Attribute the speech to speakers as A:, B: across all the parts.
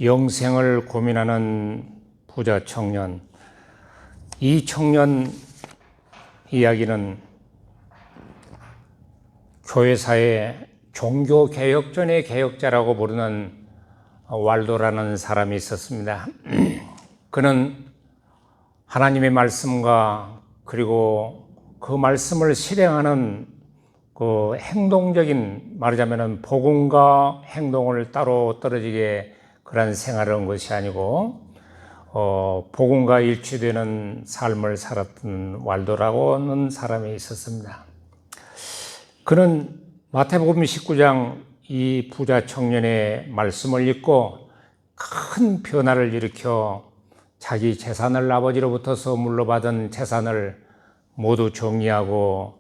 A: 영생을 고민하는 부자 청년. 이 청년 이야기는 교회사의 종교개혁전의 개혁자라고 부르는 왈도라는 사람이 있었습니다. 그는 하나님의 말씀과 그리고 그 말씀을 실행하는 그 행동적인, 말하자면 복음과 행동을 따로 떨어지게 그런 생활을 한 것이 아니고 복음과 일치되는 삶을 살았던 왈도라고 하는 사람이 있었습니다. 그는 마태복음 19장 이 부자 청년의 말씀을 읽고 큰 변화를 일으켜 자기 재산을 아버지로부터서 물려받은 재산을 모두 정리하고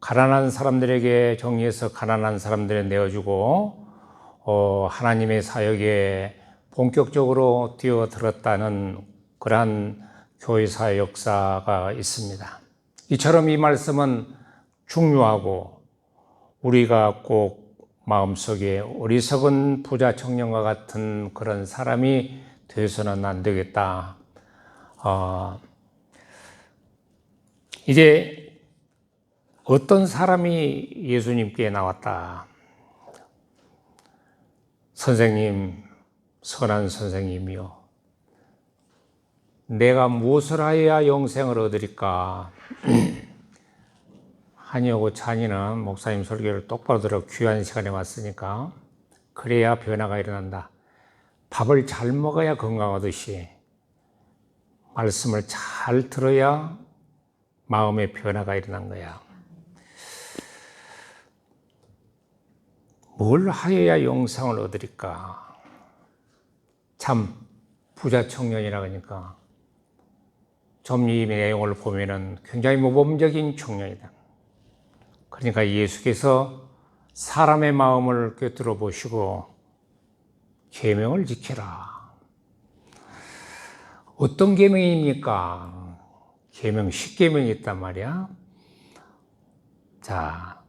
A: 가난한 사람들에게 정리해서 가난한 사람들에 내어주고 하나님의 사역에 본격적으로 뛰어들었다는 그러한 교회사의 역사가 있습니다. 이처럼 이 말씀은 중요하고 우리가 꼭 마음속에 어리석은 부자 청년과 같은 그런 사람이 되어서는 안 되겠다. 이제 어떤 사람이 예수님께 나왔다. 선생님, 선한 선생님이요, 내가 무엇을 하여야 영생을 얻으리까? 한이하고 찬이는 목사님 설교를 똑바로 들어 귀한 시간에 왔으니까 그래야 변화가 일어난다. 밥을 잘 먹어야 건강하듯이 말씀을 잘 들어야 마음의 변화가 일어난 거야. 뭘 하여야 영생을 얻으리까? 참 부자 청년이라 그러니까 좀 이 내용을 보면은 굉장히 모범적인 청년이다. 그러니까 예수께서 사람의 마음을 꿰뚫어 보시고 계명을 지키라. 어떤 계명입니까? 계명 10계명이 있단 말이야. 자,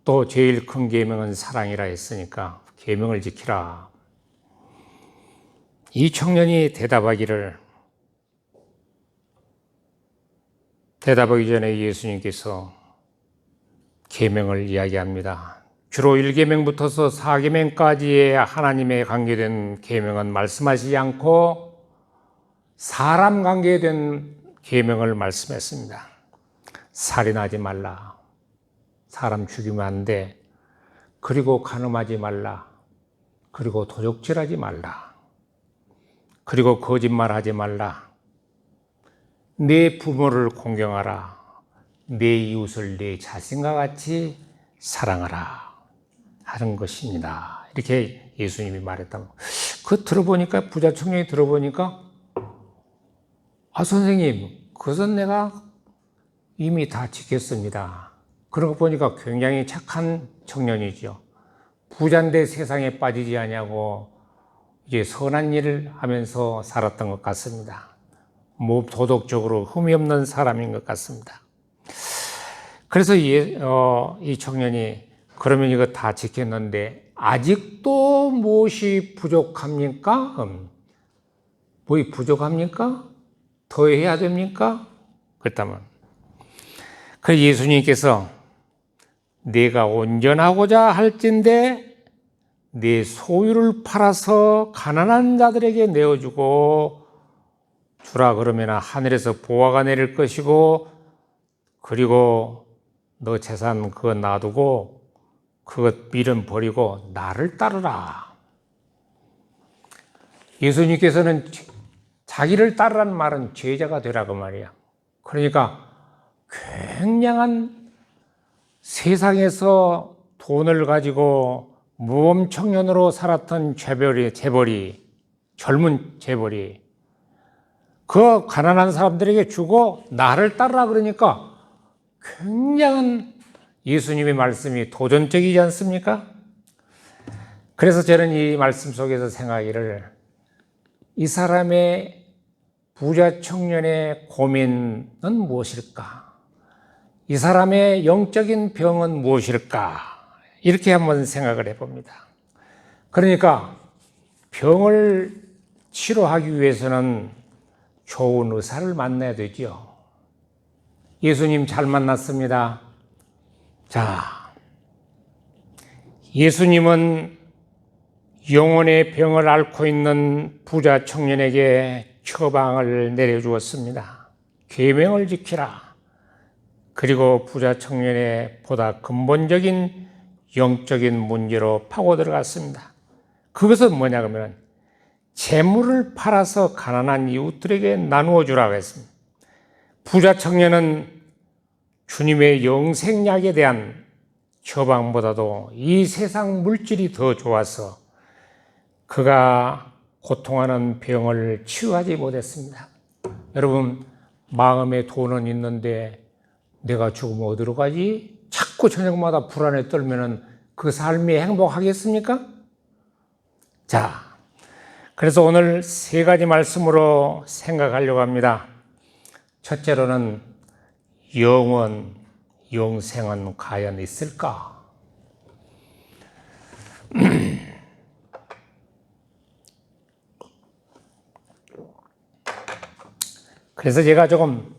A: 또 제일 큰 계명은 사랑이라 했으니까 계명을 지키라. 이 청년이 대답하기 전에 예수님께서 계명을 이야기합니다. 주로 1계명부터서 4계명까지의 하나님에 관계된 계명은 말씀하시지 않고 사람 관계에 된 계명을 말씀했습니다. 살인하지 말라. 사람 죽이면 안 돼. 그리고 간음하지 말라. 그리고 도적질하지 말라. 그리고 거짓말하지 말라. 내 부모를 공경하라. 내 이웃을 내 자신과 같이 사랑하라 하는 것입니다. 이렇게 예수님이 말했다고. 그 들어보니까, 부자 청년이 들어보니까, 선생님, 그것은 내가 이미 다 지켰습니다. 그런 거 보니까 굉장히 착한 청년이죠. 부자인데 세상에 빠지지 않냐고 이제 선한 일을 하면서 살았던 것 같습니다. 뭐 도덕적으로 흠이 없는 사람인 것 같습니다. 그래서 이 청년이 그러면 이거 다 지켰는데 아직도 무엇이 부족합니까? 뭐이 부족합니까? 더 해야 됩니까? 그렇다면 그 예수님께서 내가 온전하고자 할진대 내 소유를 팔아서 가난한 자들에게 내어주고 주라 그러면 하늘에서 보화가 내릴 것이고 그리고 너 재산 그거 놔두고 그것 밀은 버리고 나를 따르라. 예수님께서는 자기를 따르라는 말은 제자가 되라고 말이야. 그러니까 굉장한 세상에서 돈을 가지고 무험 청년으로 살았던 젊은 재벌이 그 가난한 사람들에게 주고 나를 따르라 그러니까 굉장한 예수님의 말씀이 도전적이지 않습니까? 그래서 저는 이 말씀 속에서 생각하기를 이 사람의 부자 청년의 고민은 무엇일까? 이 사람의 영적인 병은 무엇일까? 이렇게 한번 생각을 해봅니다. 그러니까 병을 치료하기 위해서는 좋은 의사를 만나야 되죠. 예수님 잘 만났습니다. 자, 예수님은 영혼의 병을 앓고 있는 부자 청년에게 처방을 내려주었습니다. 계명을 지키라. 그리고 부자 청년의 보다 근본적인 영적인 문제로 파고 들어갔습니다. 그것은 뭐냐 그러면 재물을 팔아서 가난한 이웃들에게 나누어 주라고 했습니다. 부자 청년은 주님의 영생약에 대한 처방보다도 이 세상 물질이 더 좋아서 그가 고통하는 병을 치유하지 못했습니다. 여러분, 마음에 돈은 있는데 내가 죽으면 어디로 가지? 자꾸 저녁마다 불안에 떨면 그 삶이 행복하겠습니까? 자, 그래서 오늘 세 가지 말씀으로 생각하려고 합니다. 첫째로는 영원, 영생은 과연 있을까? 그래서 제가 조금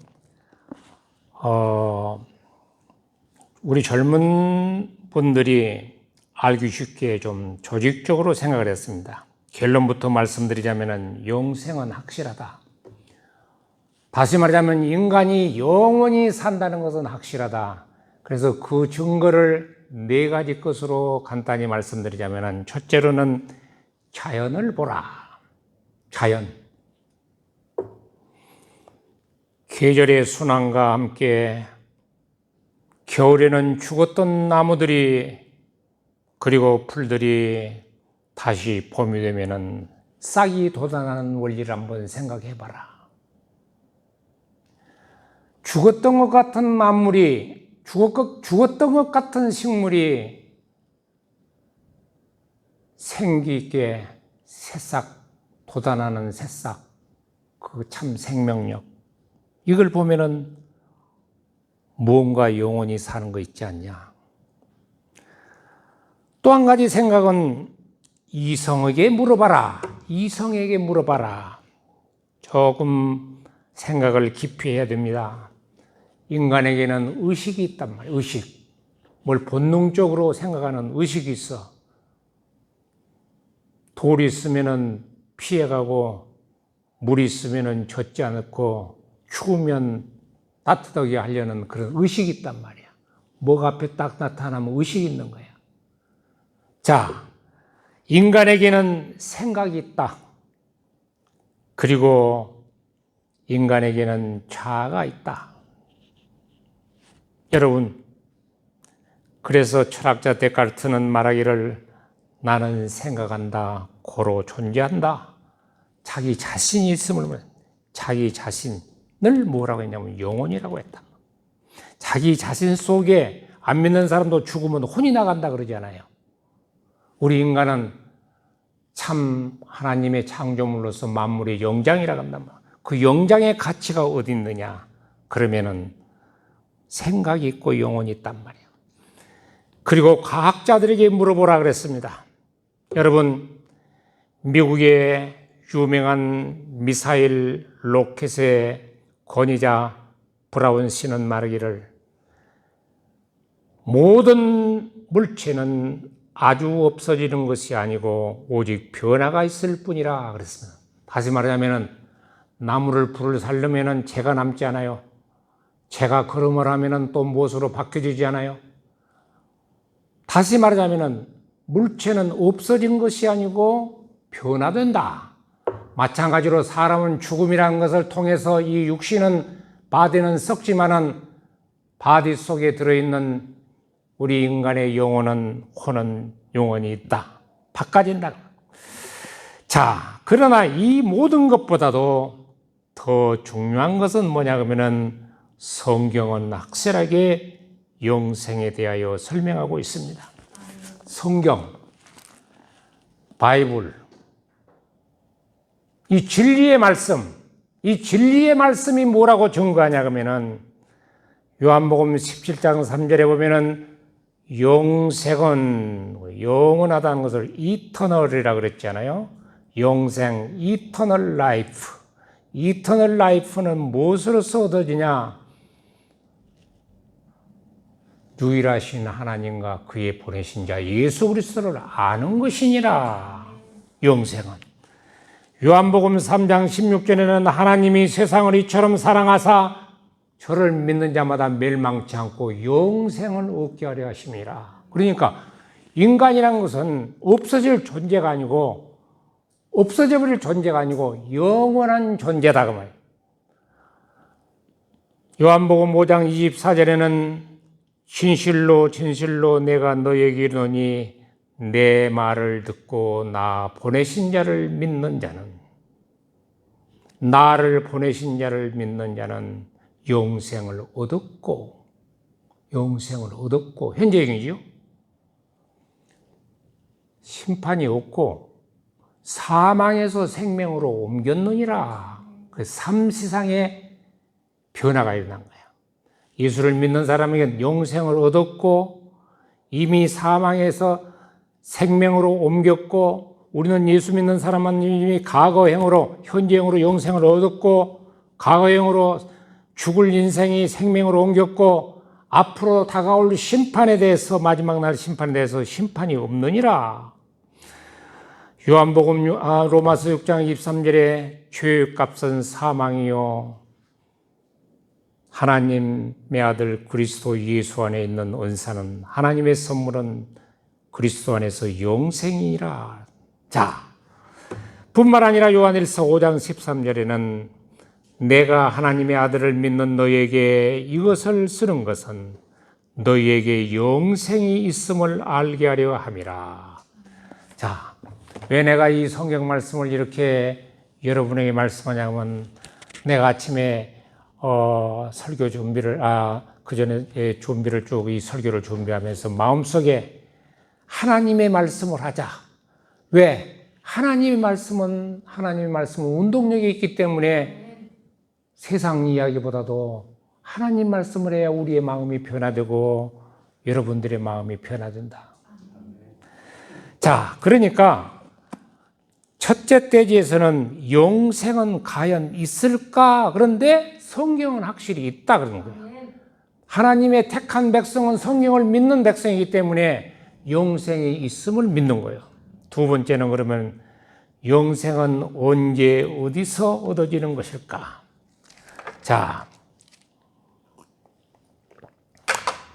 A: 우리 젊은 분들이 알기 쉽게 좀 조직적으로 생각을 했습니다. 결론부터 말씀드리자면 영생은 확실하다. 다시 말하자면 인간이 영원히 산다는 것은 확실하다. 그래서 그 증거를 네 가지 것으로 간단히 말씀드리자면 첫째로는 자연을 보라. 자연. 계절의 순환과 함께 겨울에는 죽었던 나무들이 그리고 풀들이 다시 봄이 되면은 싹이 돋아나는 원리를 한번 생각해 봐라. 죽었던 것 같은 만물이, 죽었던 것 같은 식물이 생기 있게 새싹 돋아나는 새싹, 그 참 생명력. 이걸 보면은 무언가 영원히 사는 거 있지 않냐. 또 한 가지 생각은 이성에게 물어봐라. 이성에게 물어봐라. 조금 생각을 깊이 해야 됩니다. 인간에게는 의식이 있단 말이에요. 의식. 뭘 본능적으로 생각하는 의식이 있어. 돌이 있으면은 피해가고 물이 있으면은 젖지 않고 추우면 따뜻하게 하려는 그런 의식이 있단 말이야. 목 앞에 딱 나타나면 의식이 있는 거야. 자, 인간에게는 생각이 있다. 그리고 인간에게는 자아가 있다. 여러분, 그래서 철학자 데카르트는 말하기를 나는 생각한다, 고로 존재한다. 자기 자신이 있음을 자기 자신을 뭐라고 했냐면 영혼이라고 했다. 자기 자신 속에 안 믿는 사람도 죽으면 혼이 나간다 그러잖아요. 우리 인간은 참 하나님의 창조물로서 만물의 영장이라고 한단 말이에요. 그 영장의 가치가 어디 있느냐? 그러면은 생각이 있고 영혼이 있단 말이에요. 그리고 과학자들에게 물어보라 그랬습니다. 여러분, 미국의 유명한 미사일 로켓의 권위자 브라운 씨는 말하기를 모든 물체는 아주 없어지는 것이 아니고 오직 변화가 있을 뿐이라 그랬습니다. 다시 말하자면 나무를 불을 살려면 재가 남지 않아요. 재가 걸음을 하면 또 무엇으로 바뀌어지지 않아요. 다시 말하자면 물체는 없어진 것이 아니고 변화된다. 마찬가지로 사람은 죽음이라는 것을 통해서 이 육신은 바디는 썩지만은 바디 속에 들어있는 우리 인간의 영혼은 혼은 영원히 있다. 바꿔진다. 자, 그러나 이 모든 것보다도 더 중요한 것은 뭐냐 그러면은 성경은 확실하게 영생에 대하여 설명하고 있습니다. 성경, 바이블, 이 진리의 말씀, 이 진리의 말씀이 뭐라고 증거하냐 그러면은 요한복음 17장 3절에 보면은 영생은 영원하다는 것을 이터널이라고 그랬잖아요. 영생, 이터널 라이프. 이터널 라이프는 무엇으로서 얻어지냐? 유일하신 하나님과 그의 보내신 자 예수 그리스도를 아는 것이니라. 영생은. 요한복음 3장 16절에는 하나님이 세상을 이처럼 사랑하사 저를 믿는 자마다 멸망치 않고 영생을 얻게 하려 하심이라. 그러니까 인간이란 것은 없어질 존재가 아니고 없어져버릴 존재가 아니고 영원한 존재다 그 말이에요. 요한복음 5장 24절에는 진실로 진실로 내가 너에게 이르노니 내 말을 듣고 나 보내신 자를 믿는 자는, 나를 보내신 자를 믿는 자는 영생을 얻었고, 영생을 얻었고, 현재 얘기죠. 심판이 없고 사망에서 생명으로 옮겼느니라. 그 삼시상의 변화가 일어난 거예요. 예수를 믿는 사람에게는 영생을 얻었고 이미 사망에서 생명으로 옮겼고, 우리는 예수 믿는 사람은 이미 과거형으로 현재형으로 영생을 얻었고 과거형으로 죽을 인생이 생명으로 옮겼고 앞으로 다가올 심판에 대해서, 마지막 날 심판에 대해서 심판이 없느니라. 요한복음 로마서 6장 23절에 죄의 값은 사망이요 하나님의 아들 그리스도 예수 안에 있는 은사는, 하나님의 선물은 그리스도 안에서 영생이라. 자, 뿐만 아니라 요한일서 5장 13절에는 내가 하나님의 아들을 믿는 너에게 이것을 쓰는 것은 너희에게 영생이 있음을 알게 하려 함이라. 자, 왜 내가 이 성경 말씀을 이렇게 여러분에게 말씀하냐면, 내가 아침에 설교 준비를, 그 전에 준비를 쭉 이 설교를 준비하면서 마음속에 하나님의 말씀을 하자. 왜? 하나님의 말씀은 운동력이 있기 때문에 세상 이야기보다도 하나님 말씀을 해야 우리의 마음이 변화되고 여러분들의 마음이 변화된다. 자, 그러니까 첫째 대지에서는 영생은 과연 있을까? 그런데 성경은 확실히 있다 그러는 거예요. 하나님의 택한 백성은 성경을 믿는 백성이기 때문에 영생이 있음을 믿는 거예요. 두 번째는 그러면 영생은 언제 어디서 얻어지는 것일까? 자,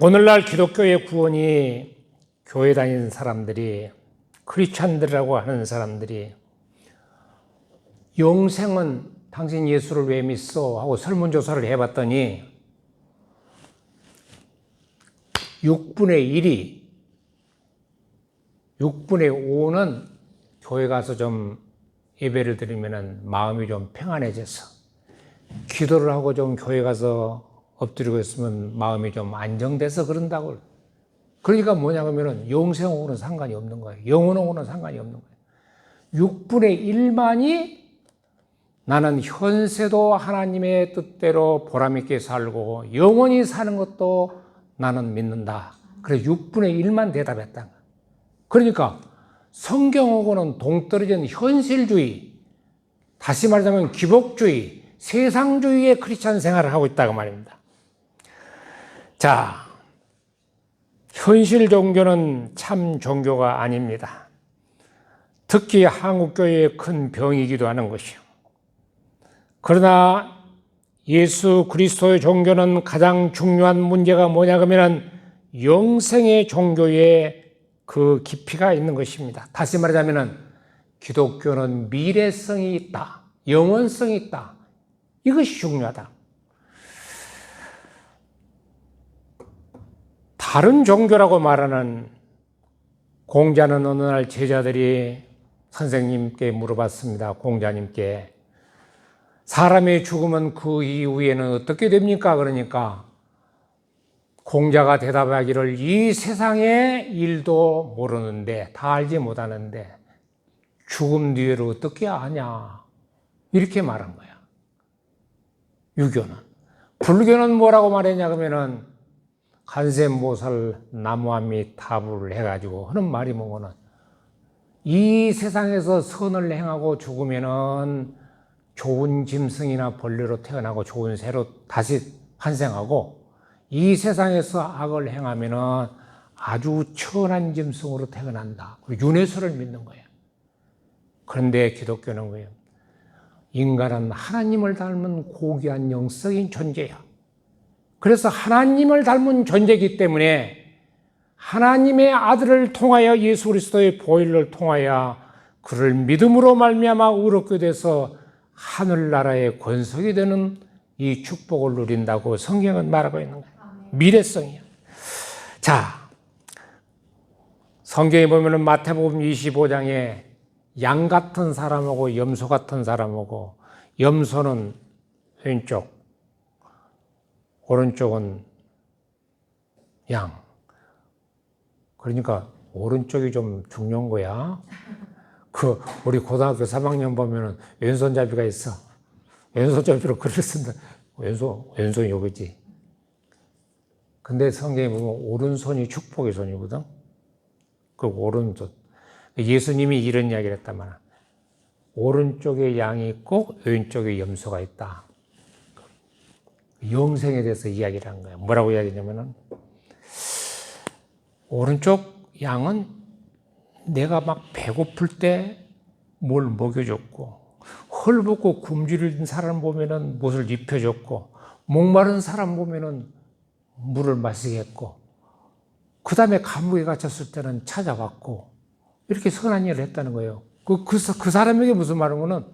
A: 오늘날 기독교의 구원이 교회 다니는 사람들이, 크리스찬들이라고 하는 사람들이 영생은 당신 예수를 왜 믿어? 하고 설문조사를 해봤더니 6분의 5는 교회 가서 좀 예배를 드리면 마음이 좀 평안해져서, 기도를 하고 좀 교회 가서 엎드리고 있으면 마음이 좀 안정돼서 그런다고. 그러니까 뭐냐면 영생하고는 상관이 없는 거예요. 영혼하고는 상관이 없는 거예요. 6분의 1만이 나는 현세도 하나님의 뜻대로 보람있게 살고 영원히 사는 것도 나는 믿는다. 그래서 6분의 1만 대답했다. 그러니까 성경하고는 동떨어진 현실주의, 다시 말하자면 기복주의, 세상주의의 크리스찬 생활을 하고 있다고 말입니다. 자, 현실 종교는 참 종교가 아닙니다. 특히 한국교회의 큰 병이기도 하는 것이요. 그러나 예수 그리스도의 종교는 가장 중요한 문제가 뭐냐 그러면 영생의 종교에 그 깊이가 있는 것입니다. 다시 말하자면 기독교는 미래성이 있다, 영원성이 있다. 이것이 중요하다. 다른 종교라고 말하는 공자는 어느 날 제자들이 선생님께 물어봤습니다. 공자님께 사람의 죽으면 그 이후에는 어떻게 됩니까? 그러니까 공자가 대답하기를 이 세상의 일도 모르는데, 다 알지 못하는데 죽음 뒤를 어떻게 아냐, 이렇게 말한 거야. 유교는. 불교는 뭐라고 말했냐 그러면은 간세모살 나무아미 타불을 해가지고 하는 말이 뭐냐면 이 세상에서 선을 행하고 죽으면은 좋은 짐승이나 벌레로 태어나고 좋은 새로 다시 환생하고, 이 세상에서 악을 행하면은 아주 천한 짐승으로 태어난다. 윤회수를 믿는 거예요. 그런데 기독교는 뭐예요? 인간은 하나님을 닮은 고귀한 영적인 존재야. 그래서 하나님을 닮은 존재이기 때문에 하나님의 아들을 통하여 예수 그리스도의 보혈을 통하여 그를 믿음으로 말미암아 의롭게 돼서 하늘나라의 권속이 되는 이 축복을 누린다고 성경은 말하고 있는 거예요. 미래성이야. 자, 성경에 보면은 마태복음 25장에 양 같은 사람하고 염소 같은 사람하고, 염소는 왼쪽, 오른쪽은 양. 그러니까 오른쪽이 좀 중요한 거야. 우리 고등학교 3학년 보면은 왼손잡이가 있어. 왼손잡이로 글을 쓴다. 왼손이 요거지. 근데 성경에 보면 오른손이 축복의 손이거든. 그 오른손. 예수님이 이런 이야기를 했단 말이야. 오른쪽에 양이 있고 왼쪽에 염소가 있다. 영생에 대해서 이야기를 한 거야. 뭐라고 이야기냐면은, 오른쪽 양은 내가 막 배고플 때 뭘 먹여줬고, 헐벗고 굶주린 사람 보면은 못을 입혀줬고, 목마른 사람 보면은 물을 마시게 했고, 그 다음에 감옥에 갇혔을 때는 찾아왔고, 이렇게 선한 일을 했다는 거예요. 그 사람에게 무슨 말인 거는,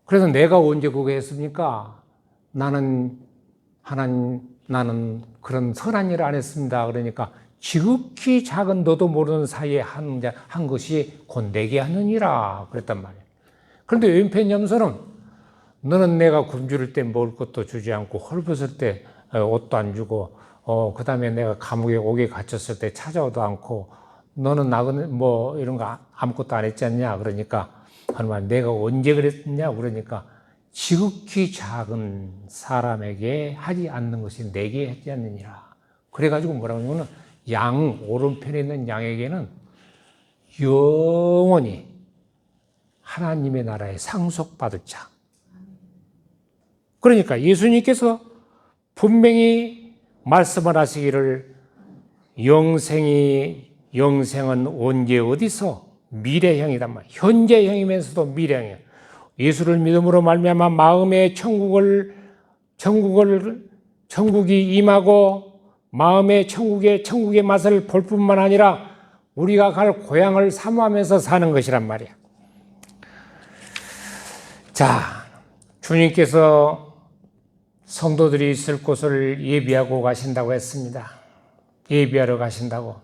A: 그래서 내가 언제 그거 했습니까? 나는 그런 선한 일을 안 했습니다. 그러니까 지극히 작은 너도 모르는 사이에 한 것이 곧 내게 하느니라 그랬단 말이에요. 그런데 왼편 염소는, 너는 내가 굶주릴 때 먹을 것도 주지 않고 헐벗을 때 옷도 안 주고, 그 다음에 내가 감옥에 옥에 갇혔을 때 찾아오도 않고, 너는 나는 뭐 이런 거 아무것도 안 했지 않냐? 그러니까 하나님, 내가 언제 그랬냐? 그러니까 지극히 작은 사람에게 하지 않는 것이 내게 하지 않느니라. 그래가지고 뭐라고 하냐면, 오른편에 있는 양에게는 영원히 하나님의 나라에 상속받을 자. 그러니까 예수님께서 분명히 말씀을 하시기를, 영생은 언제 어디서? 미래형이단 말이에요. 현재형이면서도 미래형이에요. 예수를 믿음으로 말미암아 마음의 천국이 임하고, 마음의 천국의 맛을 볼 뿐만 아니라 우리가 갈 고향을 사모하면서 사는 것이란 말이야. 자, 주님께서 성도들이 있을 곳을 예비하고 가신다고 했습니다. 예비하러 가신다고.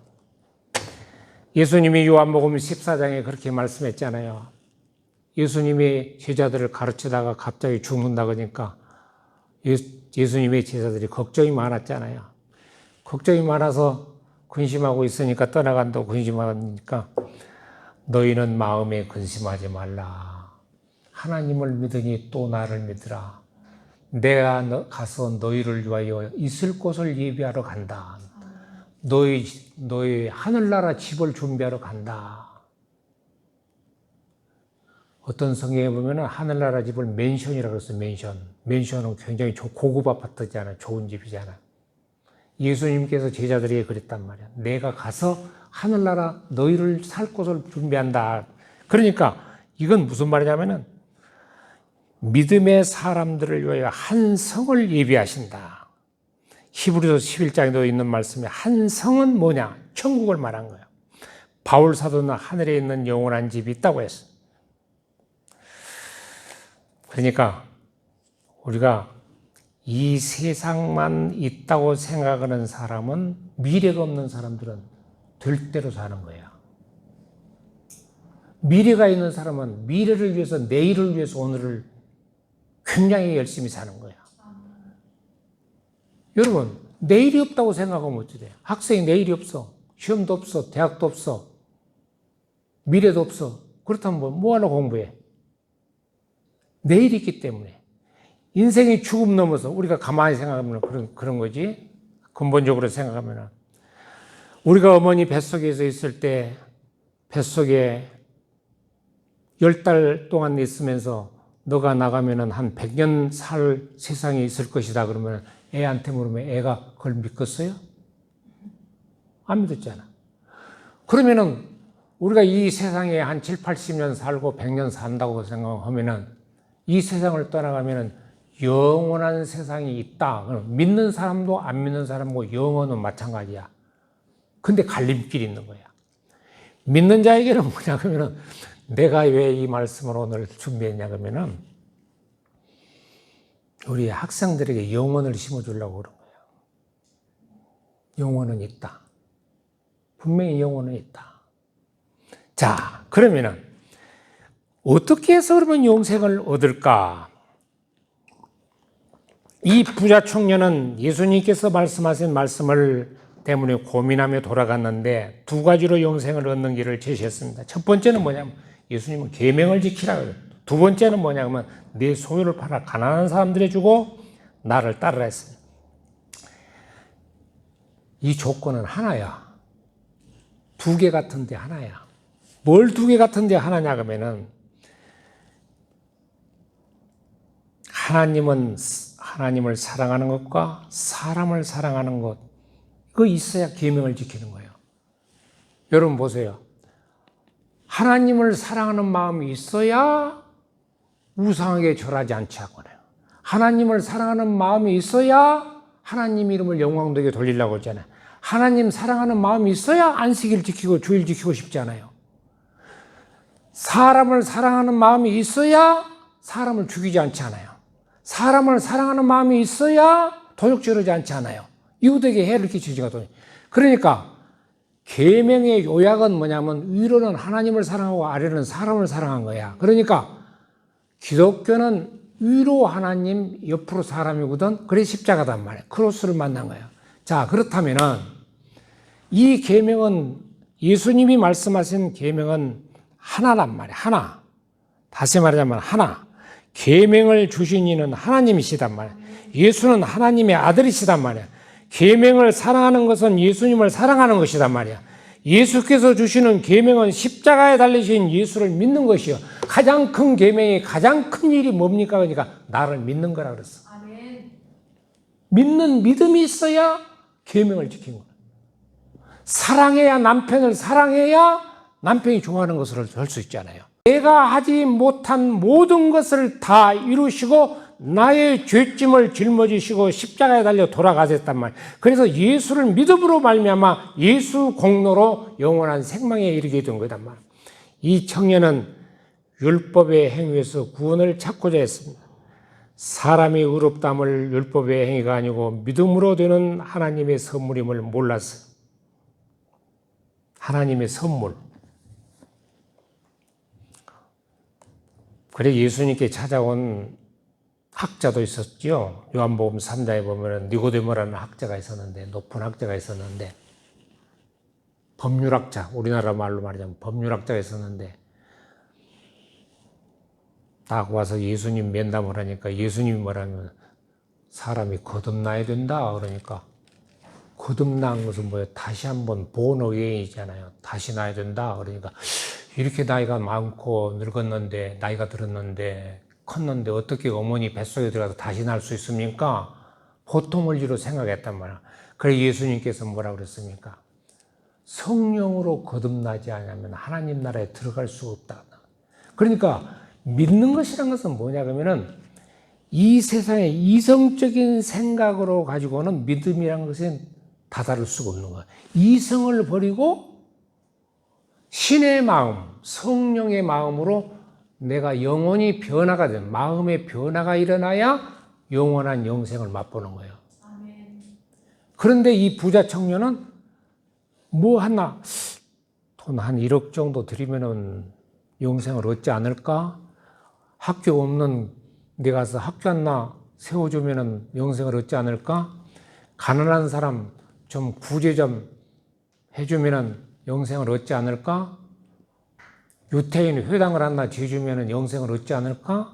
A: 예수님이 요한복음 14장에 그렇게 말씀했잖아요. 예수님이 제자들을 가르치다가 갑자기 죽는다 그러니까 예수님의 제자들이 걱정이 많았잖아요. 걱정이 많아서 근심하고 있으니까, 떠나간다고 근심하니까, 너희는 마음에 근심하지 말라. 하나님을 믿으니 또 나를 믿으라. 내가 가서 너희를 위하여 있을 곳을 예비하러 간다. 너희 하늘나라 집을 준비하러 간다. 어떤 성경에 보면 하늘나라 집을 맨션이라고 했어요. 맨션은 굉장히 고급 아파트잖아요. 좋은 집이잖아요. 예수님께서 제자들에게 그랬단 말이야. 내가 가서 하늘나라 너희를 살 곳을 준비한다. 그러니까 이건 무슨 말이냐면은, 믿음의 사람들을 위하여 한 성을 예비하신다. 히브리서 11장에도 있는 말씀에 한 성은 뭐냐? 천국을 말한 거예요. 바울 사도는 하늘에 있는 영원한 집이 있다고 했어. 그러니까 우리가 이 세상만 있다고 생각하는 사람은, 미래가 없는 사람들은 될 대로 사는 거야. 미래가 있는 사람은 미래를 위해서, 내일을 위해서 오늘을 굉장히 열심히 사는 거야. 여러분, 내일이 없다고 생각하면 어찌 돼? 학생이 내일이 없어. 시험도 없어. 대학도 없어. 미래도 없어. 그렇다면 뭐하러 공부해? 내일이 있기 때문에. 인생의 죽음 넘어서 우리가 가만히 생각하면 그런 거지. 근본적으로 생각하면 우리가 어머니 뱃속에서 있을 때 뱃속에 10달 동안 있으면서 너가 나가면은 한 100년 살 세상에 있을 것이다 그러면 애한테 물으면 애가 그걸 믿겠어요? 안 믿었잖아. 그러면은 우리가 이 세상에 한 7, 80년 살고 100년 산다고 생각하면은 이 세상을 떠나가면은 영원한 세상이 있다. 믿는 사람도 안 믿는 사람도 영원은 마찬가지야. 근데 갈림길이 있는 거야. 믿는 자에게는 뭐냐 그러면은 내가 왜 이 말씀을 오늘 준비했냐 그러면은 우리 학생들에게 영혼을 심어주려고 그런 거예요. 영혼은 있다. 분명히 영혼은 있다. 자, 그러면은 어떻게 해서 그러면 영생을 얻을까? 이 부자 청년은 예수님께서 말씀하신 말씀을 때문에 고민하며 돌아갔는데 두 가지로 영생을 얻는 길을 제시했습니다. 첫 번째는 뭐냐면 예수님은 계명을 지키라 그래요. 두 번째는 뭐냐면 내 소유를 팔아 가난한 사람들에 주고 나를 따르라 했습니다. 이 조건은 하나야. 두 개 같은데 하나야. 뭘 두 개 같은데 하나냐 그러면은 하나님을 사랑하는 것과 사람을 사랑하는 것, 그거 있어야 계명을 지키는 거예요. 여러분 보세요. 하나님을 사랑하는 마음이 있어야 우상에게 절하지 않지 하거든요. 하나님을 사랑하는 마음이 있어야 하나님 이름을 영광되게 돌리려고 하잖아요. 하나님 사랑하는 마음이 있어야 안식일 지키고 주일 지키고 싶지 않아요. 사람을 사랑하는 마음이 있어야 사람을 죽이지 않지 않아요. 사람을 사랑하는 마음이 있어야 도둑질하지 않지 않아요. 이웃에게 해를 끼치지 않아요. 그러니까 계명의 요약은 뭐냐면 위로는 하나님을 사랑하고 아래는 사람을 사랑한 거야. 그러니까 기독교는 위로 하나님 옆으로 사람이거든. 그래 십자가단 말이야. 크로스를 만난 거야. 자, 그렇다면은 이 계명은 예수님이 말씀하신 계명은 하나란 말이야. 하나. 다시 말하자면 하나. 계명을 주신 이는 하나님이시단 말이야. 예수는 하나님의 아들이시단 말이야. 계명을 사랑하는 것은 예수님을 사랑하는 것이단 말이야. 예수께서 주시는 계명은 십자가에 달리신 예수를 믿는 것이요. 가장 큰 계명이 가장 큰 일이 뭡니까? 그러니까 나를 믿는 거라 그랬어. 아멘. 믿는 믿음이 있어야 계명을 지킨 거야. 사랑해야 남편을 사랑해야 남편이 좋아하는 것을 할 수 있잖아요. 내가 하지 못한 모든 것을 다 이루시고 나의 죄짐을 짊어지시고 십자가에 달려 돌아가셨단 말이에요. 그래서 예수를 믿음으로 말미암아 예수 공로로 영원한 생명에 이르게 된 거단 말이에요. 이 청년은 율법의 행위에서 구원을 찾고자 했습니다. 사람이 의롭다함을 율법의 행위가 아니고 믿음으로 되는 하나님의 선물임을 몰랐어요. 하나님의 선물. 그래 예수님께 찾아온 학자도 있었죠. 요한복음 3장에 보면 니고데모라는 학자가 있었는데, 높은 학자가 있었는데, 법률학자, 우리나라 말로 말하자면 법률학자가 있었는데, 딱 와서 예수님 면담을 하니까 예수님이 뭐라면 사람이 거듭나야 된다. 그러니까 거듭난 것은 뭐예요? 다시 한번 born again이잖아요. 다시 나야 된다. 그러니까 이렇게 나이가 많고 늙었는데, 나이가 들었는데, 컸는데 어떻게 어머니 뱃속에 들어가서 다시 날 수 있습니까? 보통을 이로 생각했단 말이야. 그래서 예수님께서 뭐라 그랬습니까? 성령으로 거듭나지 않으면 하나님 나라에 들어갈 수 없다. 그러니까 믿는 것이란 것은 뭐냐 그러면은 이 세상의 이성적인 생각으로 가지고는 믿음이란 것은 다다를 수가 없는 거야. 이성을 버리고 신의 마음, 성령의 마음으로 내가 영혼이 변화가 된, 마음의 변화가 일어나야 영원한 영생을 맛보는 거예요. 아멘. 그런데 이 부자 청년은 뭐 하나, 돈 한 1억 정도 들이면은 영생을 얻지 않을까? 학교 없는 데 가서 학교 하나 세워주면은 영생을 얻지 않을까? 가난한 사람 좀 구제 좀 해주면은 영생을 얻지 않을까? 유태인 회당을 하나 지어주면 영생을 얻지 않을까?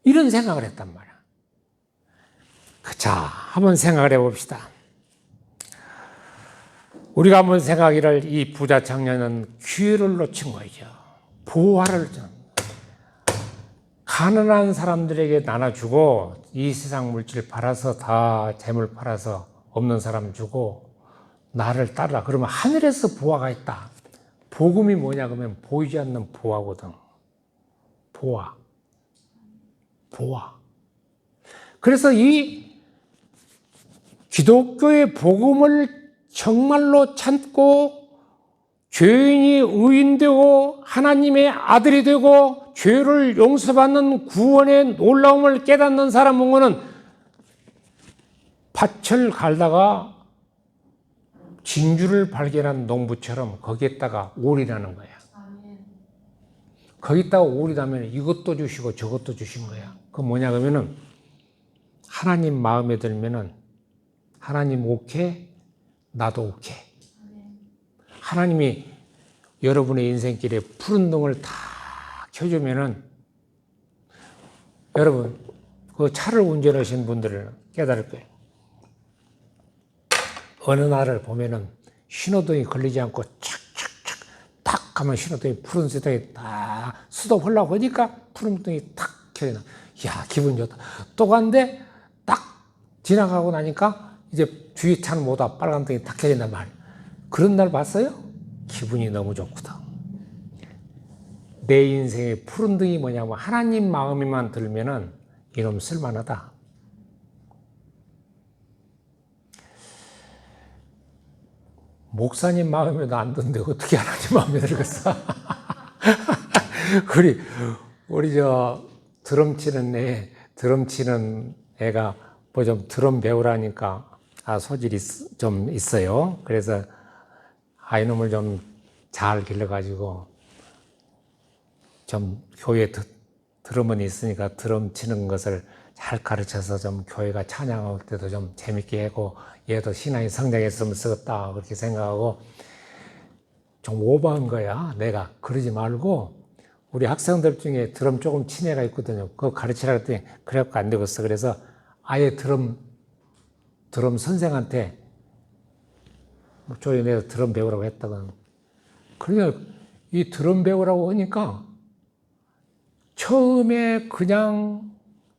A: 이런 생각을 했단 말이야. 자, 한번 생각을 해봅시다. 우리가 한번 생각하기를 이 부자 청년은 기회를 놓친 거죠. 보화를 가난한 사람들에게 나눠주고 이 세상 물질 팔아서 다 재물 팔아서 없는 사람 주고 나를 따르라. 그러면 하늘에서 보화가 있다. 복음이 뭐냐 그러면 보이지 않는 보화거든. 보화. 그래서 이 기독교의 복음을 정말로 찾고 죄인이 의인되고 하나님의 아들이 되고 죄를 용서받는 구원의 놀라움을 깨닫는 사람은 밭을 갈다가 진주를 발견한 농부처럼 거기에다가 올인하는 거야. 거기다가 올인하면 이것도 주시고 저것도 주신 거야. 그 뭐냐 그러면은 하나님 마음에 들면은 하나님 오케이, 나도 오케이. 하나님이 여러분의 인생길에 푸른 등을 다 켜주면은 여러분 그 차를 운전하신 분들은 깨달을 거예요. 어느 날을 보면은 신호등이 걸리지 않고 착착착 탁 하면 신호등이 푸른색이 딱 스톱 하려고 하니까 푸른등이 탁 켜져. 야 기분 좋다. 또 간데 딱 지나가고 나니까 이제 뒤에 차는 모두 빨간등이 탁 켜진단 말이에요. 그런 날 봤어요? 기분이 너무 좋거든. 내 인생의 푸른등이 뭐냐면 하나님 마음에만 들면은 이놈 쓸만하다. 목사님 마음에도 안 드는데 어떻게 하나님 마음에 들겠어? 우리 드럼 치는 애가 뭐 좀 드럼 배우라니까 소질이 좀 있어요. 그래서 이놈을 좀 잘 길러가지고 좀 교회 드럼은 있으니까 드럼 치는 것을 잘 가르쳐서 좀 교회가 찬양할 때도 좀 재밌게 하고 얘도 신앙이 성장했으면 쓰겠다 그렇게 생각하고 좀 오버한 거야. 내가 그러지 말고 우리 학생들 중에 드럼 조금 친 애가 있거든요. 그거 가르치라 그랬더니 그래갖고 안 되겠어. 그래서 아예 드럼 선생한테 저희 내가 드럼 배우라고 했다가 그러니까 이 드럼 배우라고 하니까 처음에 그냥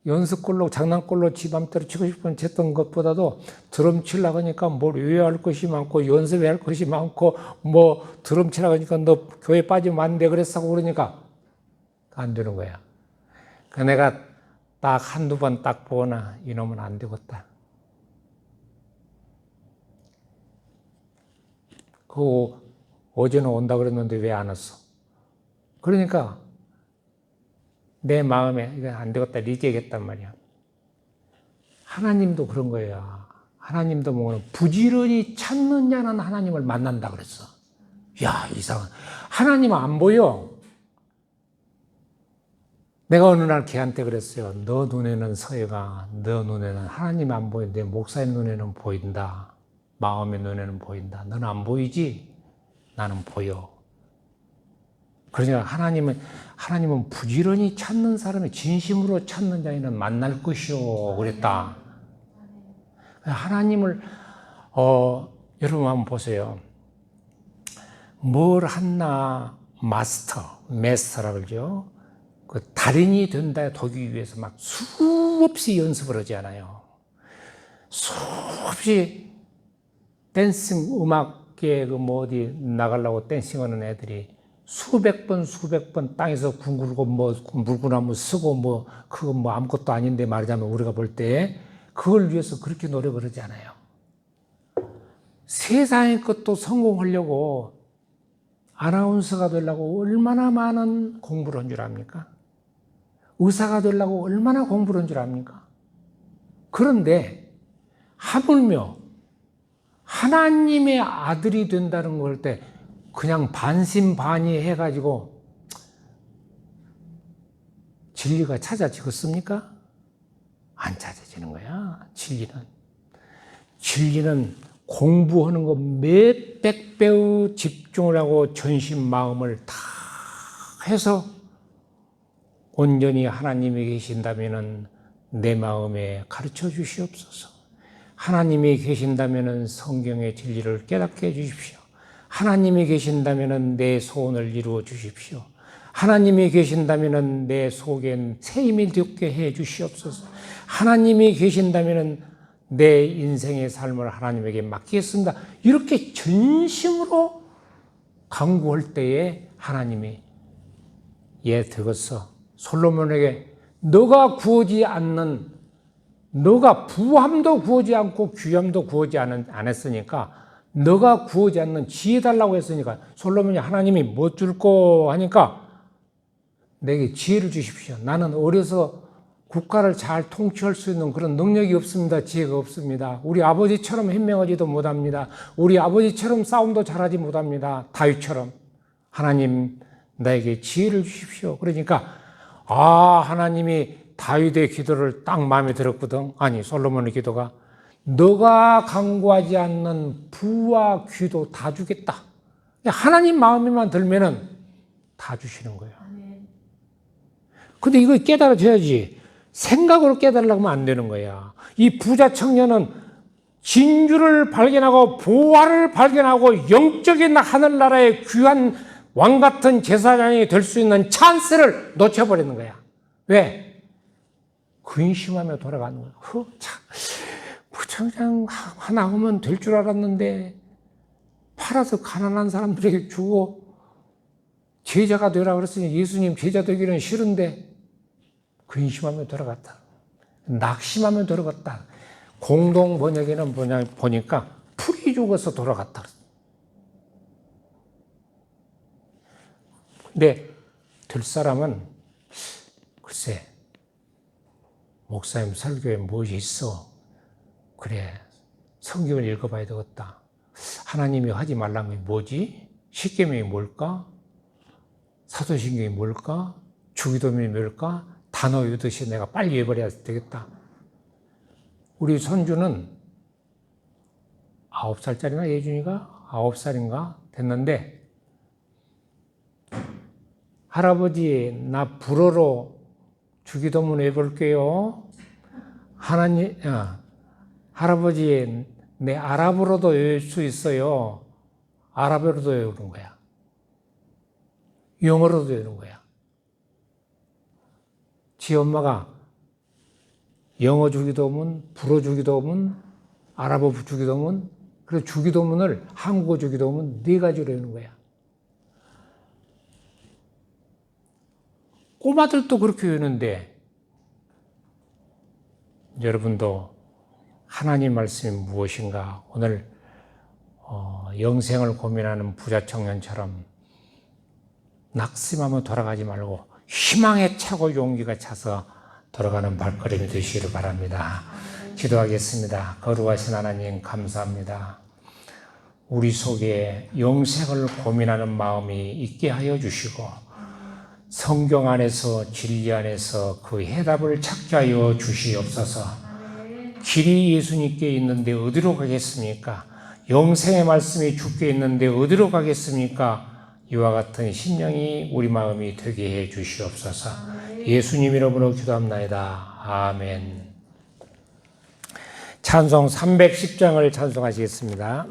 A: 연습골로 장난골로 지 맘대로 치고 싶은 쳤던 것보다도 드럼 치려고 하니까 뭘 외워야 할 것이 많고 연습해야 할 것이 많고 뭐 드럼 치려고 하니까 너 교회 빠지면 안 돼 그랬어 그러니까 안 되는 거야. 그 내가 딱 한두 번 딱 보거나 이놈은 안 되겠다. 어제는 온다 그랬는데 왜 안 왔어? 그러니까 내 마음에 이거 안 되겠다 리제겠단 말이야. 하나님도 그런 거예요. 하나님도 뭐는 부지런히 찾는 자는 하나님을 만난다 그랬어. 야 이상한. 하나님 안 보여. 내가 어느 날 걔한테 그랬어요. 너 눈에는 서해가, 너 눈에는 하나님 안 보이는데 목사님 눈에는 보인다. 마음의 눈에는 보인다. 너는 안 보이지? 나는 보여. 그러니까 하나님은 부지런히 찾는 사람이 진심으로 찾는 자에는 만날 것이요 그랬다. 하나님을 여러분 한번 보세요. 뭘 하나 마스터라 그러죠. 그 달인이 된다 되기 위해서 막 수없이 연습을 하지 않아요. 수없이 댄싱 음악계 어디 나가려고 댄싱하는 애들이 수백 번 땅에서 굴고 물구나무 쓰고 그거 아무것도 아닌데 말하자면 우리가 볼 때 그걸 위해서 그렇게 노력을 하지 않아요. 세상의 것도 성공하려고 아나운서가 되려고 얼마나 많은 공부를 한 줄 압니까? 의사가 되려고 얼마나 공부를 한 줄 압니까? 그런데 하물며 하나님의 아들이 된다는 걸 때 그냥 반신반의 해가지고 진리가 찾아지겠습니까? 안 찾아지는 거야. 진리는 공부하는 거 몇백 배의 집중을 하고 전심 마음을 다 해서 온전히 하나님이 계신다면은 내 마음에 가르쳐 주시옵소서. 하나님이 계신다면 성경의 진리를 깨닫게 해주십시오. 하나님이 계신다면 내 소원을 이루어 주십시오. 하나님이 계신다면 내 속엔 새 힘이 돋게 해 주시옵소서. 하나님이 계신다면 내 인생의 삶을 하나님에게 맡기겠습니다. 이렇게 전심으로 간구할 때에 하나님이 들었어. 솔로몬에게 너가 구하지 않는, 너가 부함도 구하지 않고 귀함도 구하지 않았으니까, 너가 구하지 않는 지혜 달라고 했으니까, 솔로몬이 하나님이 뭐 줄까 하니까 내게 지혜를 주십시오. 나는 어려서 국가를 잘 통치할 수 있는 그런 능력이 없습니다. 지혜가 없습니다. 우리 아버지처럼 현명하지도 못합니다. 우리 아버지처럼 싸움도 잘하지 못합니다. 다윗처럼. 하나님 나에게 지혜를 주십시오. 그러니까 하나님이 다윗의 기도를 딱 마음에 들었거든. 아니, 솔로몬의 기도가 너가 간구하지 않는 부와 귀도 다 주겠다. 하나님 마음에만 들면은 다 주시는 거예요. 근데 이거 깨달아줘야지. 생각으로 깨달으려고 하면 안 되는 거야. 이 부자 청년은 진주를 발견하고 보화를 발견하고 영적인 하늘나라의 귀한 왕 같은 제사장이 될 수 있는 찬스를 놓쳐버리는 거야. 왜? 근심하며 돌아가는 거야. 부청장 하나 오면 될 줄 알았는데 팔아서 가난한 사람들에게 주고 제자가 되라 그랬으니 예수님 제자 되기는 싫은데 근심하며 돌아갔다. 낙심하며 돌아갔다. 공동 번역에는 보니까 풀이 죽어서 돌아갔다. 근데 될 사람은 글쎄 목사님 설교에 무엇이 있어? 그래, 성경을 읽어봐야 되겠다. 하나님이 하지 말라는 게 뭐지? 십계명이 뭘까? 사도신경이 뭘까? 주기도문이 뭘까? 단어 외우듯이 내가 빨리 외워버려야 되겠다. 우리 손주는 9살짜리나 예준이가 9살인가 됐는데, 할아버지 나 불어로 주기도문 외볼게요. 할아버지 내 아랍어로도 외울 수 있어요. 아랍어로도 외우는 거야. 영어로도 외우는 거야. 지 엄마가 영어 주기도문, 불어 주기도문, 아랍어 주기도문, 그리고 주기도문을 한국어 주기도문 4가지로 외우는 거야. 꼬마들도 그렇게 외우는데 여러분도 하나님 말씀이 무엇인가 오늘 영생을 고민하는 부자 청년처럼 낙심하며 돌아가지 말고 희망에 차고 용기가 차서 돌아가는 발걸음이 되시기를 바랍니다. 기도하겠습니다. 거룩하신 하나님 감사합니다. 우리 속에 영생을 고민하는 마음이 있게 하여 주시고 성경 안에서 진리 안에서 그 해답을 찾게 하여 주시옵소서. 길이 예수님께 있는데 어디로 가겠습니까? 영생의 말씀이 주께 있는데 어디로 가겠습니까? 이와 같은 심령이 우리 마음이 되게 해 주시옵소서. 예수님 이름으로 기도합나이다. 아멘. 찬송 310장을 찬송하시겠습니다.